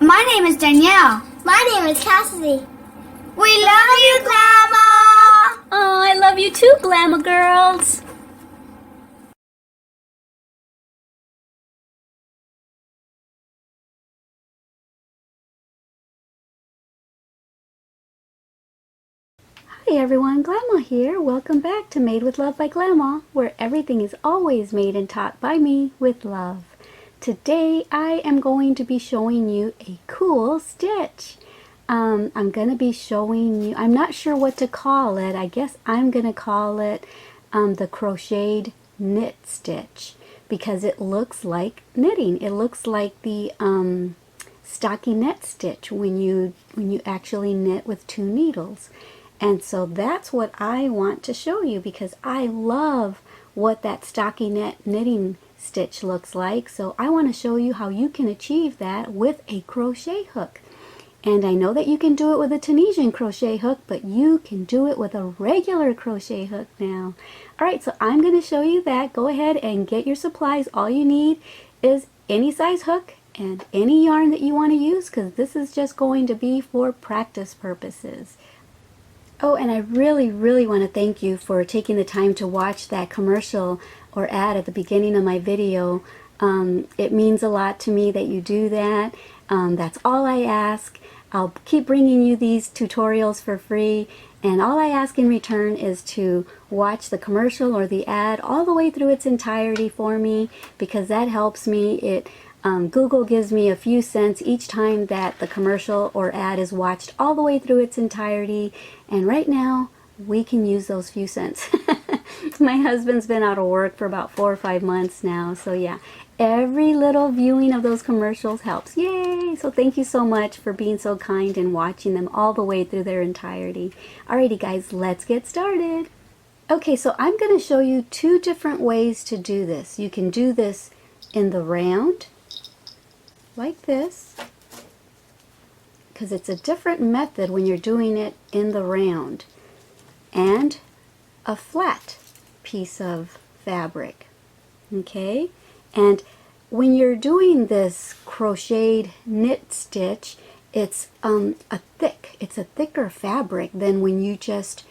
My name is Danielle. My name is Cassidy. We love you, Glama! Oh, I love you too, Glama girls. Hi everyone, Glama here. Welcome back to Made with Love by Glama, where everything is always made and taught by me with love. Today I am going to be showing you a cool stitch. I'm going to be showing you, I'm not sure what to call it. I guess I'm going to call it the crocheted knit stitch because it looks like knitting. It looks like the stockinette stitch when you actually knit with 2 needles. And so that's what I want to show you because I love what that stockinette knitting stitch looks like. So I want to show you how you can achieve that with a crochet hook. And I know that you can do it with a Tunisian crochet hook, but you can do it with a regular crochet hook now. Alright, so I'm going to show you that. Go ahead and get your supplies. All you need is any size hook and any yarn that you want to use because this is just going to be for practice purposes. Oh, and I really want to thank you for taking the time to watch that commercial or ad at the beginning of my video. It means a lot to me that you do that. That's all I ask. I'll keep bringing you these tutorials for free, and all I ask in return is to watch the commercial or the ad all the way through its entirety for me because that helps me. Google gives me a few cents each time that the commercial or ad is watched all the way through its entirety, and right now we can use those few cents. My husband's been out of work for about 4 or 5 months now, so yeah, every little viewing of those commercials helps. Yay! So thank you so much for being so kind and watching them all the way through their entirety. Alrighty guys, let's get started. Okay, so I'm going to show you 2 different ways to do this. You can do this in the round, like this, because it's a different method when you're doing it in the round, and a flat piece of fabric. Okay, and when you're doing this crocheted knit stitch, it's a thicker fabric than when you just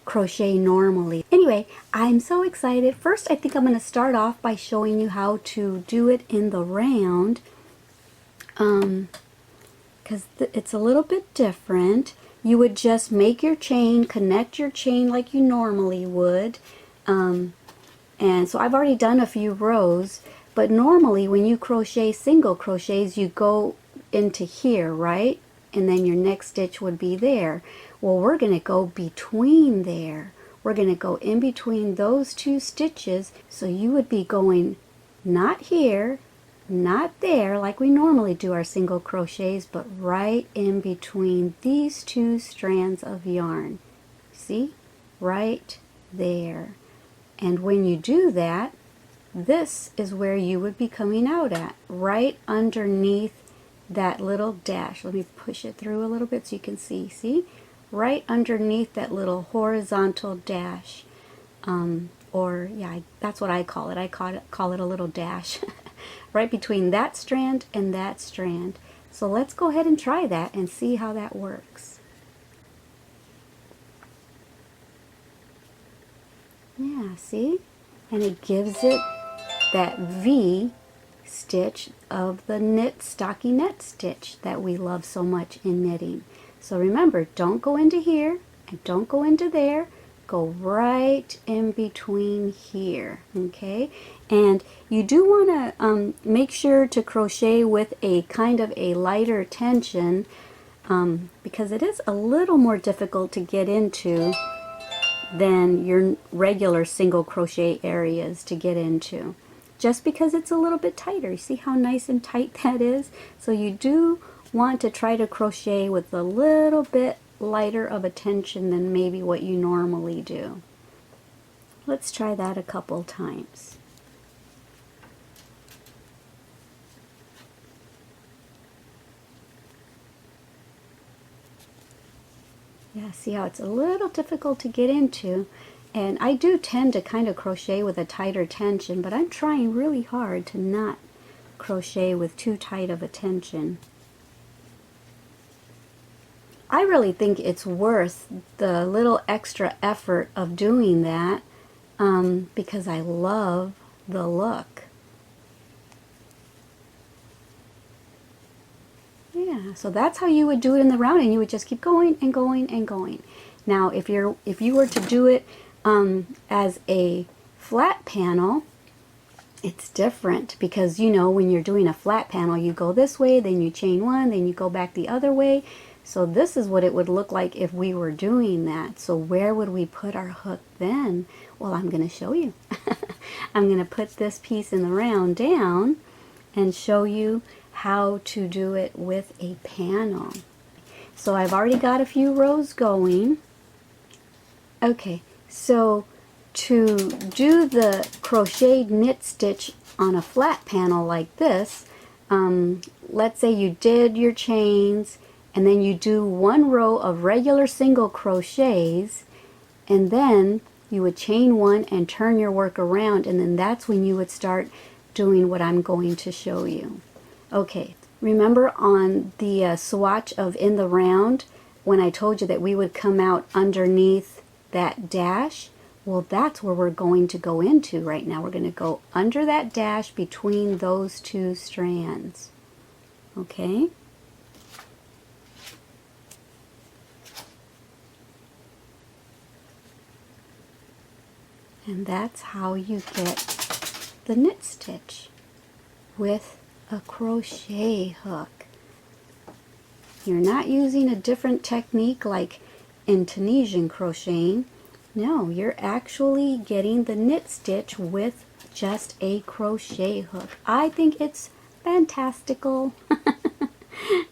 crochet normally. Anyway, I'm so excited. First, I think I'm going to start off by showing you how to do it in the round. Because it's a little bit different. You would just make your chain, connect your chain like you normally would, and so I've already done a few rows, but normally when you crochet single crochets you go into here, right? And then your next stitch would be there. Well, we're going to go between there. We're going to go in between those 2 stitches, so you would be going not here, not there like we normally do our single crochets, but right in between these 2 strands of yarn. See? Right there. And when you do that, this is where you would be coming out at, right underneath that little dash. Let me push it through a little bit so you can see. See? Right underneath that little horizontal dash. Or yeah, that's what I call it. I call it a little dash. Right between that strand and that strand. So let's go ahead and try that and see how that works. Yeah, see? And it gives it that V stitch of the knit stockinette stitch that we love so much in knitting. So remember, don't go into here and don't go into there. Go right in between here, okay? And you do want to make sure to crochet with a kind of a lighter tension because it is a little more difficult to get into than your regular single crochet areas to get into, just because it's a little bit tighter. You see how nice and tight that is? So you do want to try to crochet with a little bit lighter of a tension than maybe what you normally do. Let's try that a couple times. Yeah, see how it's a little difficult to get into, and I do tend to kind of crochet with a tighter tension, but I'm trying really hard to not crochet with too tight of a tension. I really think it's worth the little extra effort of doing that because I love the look. Yeah, so that's how you would do it in the round, and you would just keep going and going and going. Now, if you were to do it as a flat panel, it's different because, you know, when you're doing a flat panel, you go this way, then you chain one, then you go back the other way. So this is what it would look like if we were doing that. So where would we put our hook then? Well, I'm going to show you. I'm going to put this piece in the round down and show you how to do it with a panel. So I've already got a few rows going. Okay, so to do the crocheted knit stitch on a flat panel like this, let's say you did your chains and then you do one row of regular single crochets, and then you would chain one and turn your work around, and then that's when you would start doing what I'm going to show you. Okay, remember on the swatch of in the round when I told you that we would come out underneath that dash? Well, that's where we're going to go into right now. We're going to go under that dash between those two strands. Okay? And that's how you get the knit stitch with a crochet hook. You're not using a different technique like in Tunisian crocheting. No, you're actually getting the knit stitch with just a crochet hook. I think it's fantastical.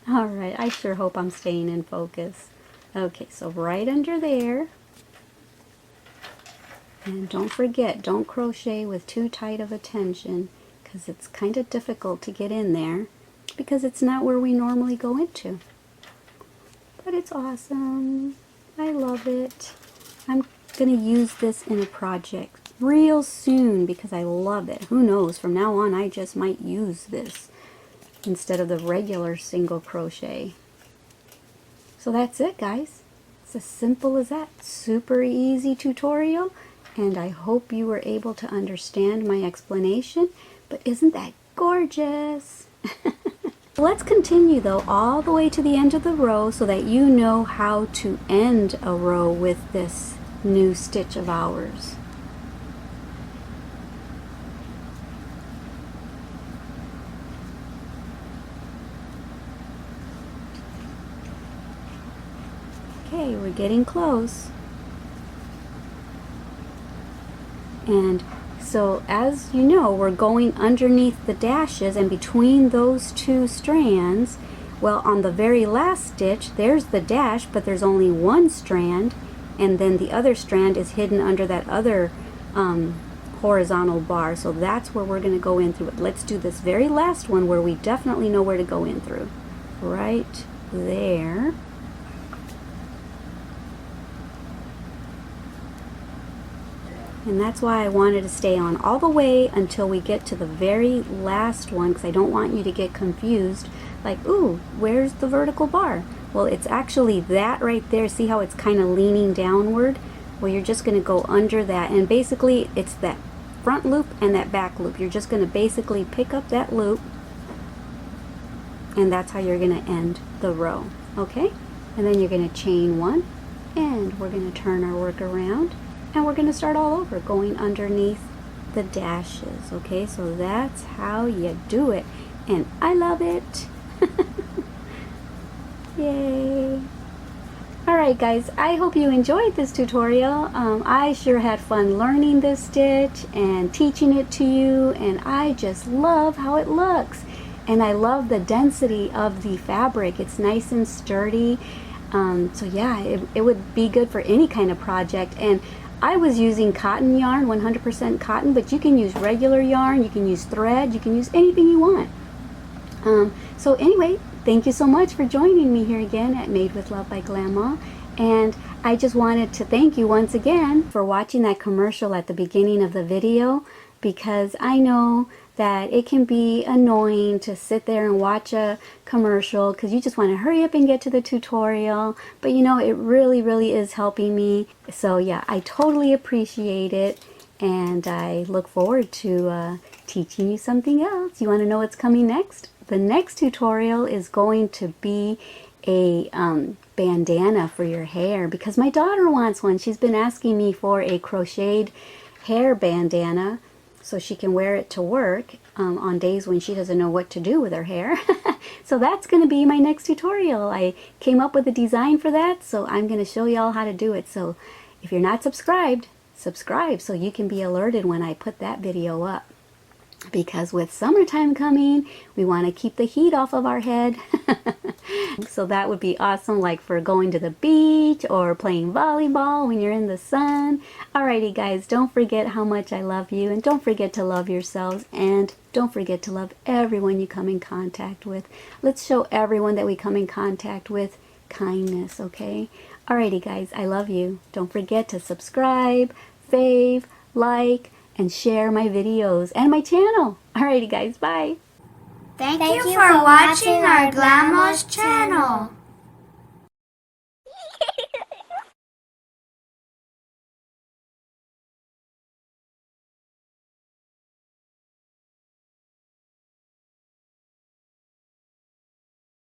Alright, I sure hope I'm staying in focus. Okay, so right under there. And don't forget, don't crochet with too tight of a tension because it's kind of difficult to get in there because it's not where we normally go into. But it's awesome. I love it. I'm going to use this in a project real soon because I love it. Who knows, from now on I just might use this instead of the regular single crochet. So that's it, guys. It's as simple as that. Super easy tutorial, and I hope you were able to understand my explanation. But isn't that gorgeous? Let's continue though all the way to the end of the row so that you know how to end a row with this new stitch of ours. Okay, we're getting close. And so as you know, we're going underneath the dashes and between those two strands. Well, on the very last stitch, there's the dash, but there's only one strand, and then the other strand is hidden under that other horizontal bar. So that's where we're going to go in through it. Let's do this very last one where we definitely know where to go in through. Right there. And that's why I wanted to stay on all the way until we get to the very last one, because I don't want you to get confused. Like, ooh, where's the vertical bar? Well, it's actually that right there. See how it's kind of leaning downward? Well, you're just going to go under that. And basically, it's that front loop and that back loop. You're just going to basically pick up that loop. And that's how you're going to end the row. Okay? And then you're going to chain one. And we're going to turn our work around. And we're going to start all over, going underneath the dashes. Okay? So that's how you do it. And I love it. Yay! Alright guys, I hope you enjoyed this tutorial. I sure had fun learning this stitch and teaching it to you, and I just love how it looks. And I love the density of the fabric. It's nice and sturdy. So yeah, it would be good for any kind of project. And I was using cotton yarn, 100% cotton, but you can use regular yarn, you can use thread, you can use anything you want. So anyway, thank you so much for joining me here again at Made with Love by Glama. And I just wanted to thank you once again for watching that commercial at the beginning of the video, because I know that it can be annoying to sit there and watch a commercial because you just want to hurry up and get to the tutorial. But you know, it really is helping me. So yeah, I totally appreciate it, and I look forward to teaching you something else. You want to know what's coming next? The next tutorial is going to be a bandana for your hair because my daughter wants one. She's been asking me for a crocheted hair bandana so she can wear it to work on days when she doesn't know what to do with her hair. So that's going to be my next tutorial. I came up with a design for that, so I'm going to show you all how to do it. So if you're not subscribed, subscribe so you can be alerted when I put that video up. Because with summertime coming, we want to keep the heat off of our head. So that would be awesome, like for going to the beach or playing volleyball when you're in the sun. Alrighty guys, don't forget how much I love you, and don't forget to love yourselves, and don't forget to love everyone you come in contact with. Let's show everyone that we come in contact with kindness, okay? Alrighty guys, I love you. Don't forget to subscribe, fave, like, and share my videos and my channel. Alrighty guys, bye. Thank you for watching our Glama's channel.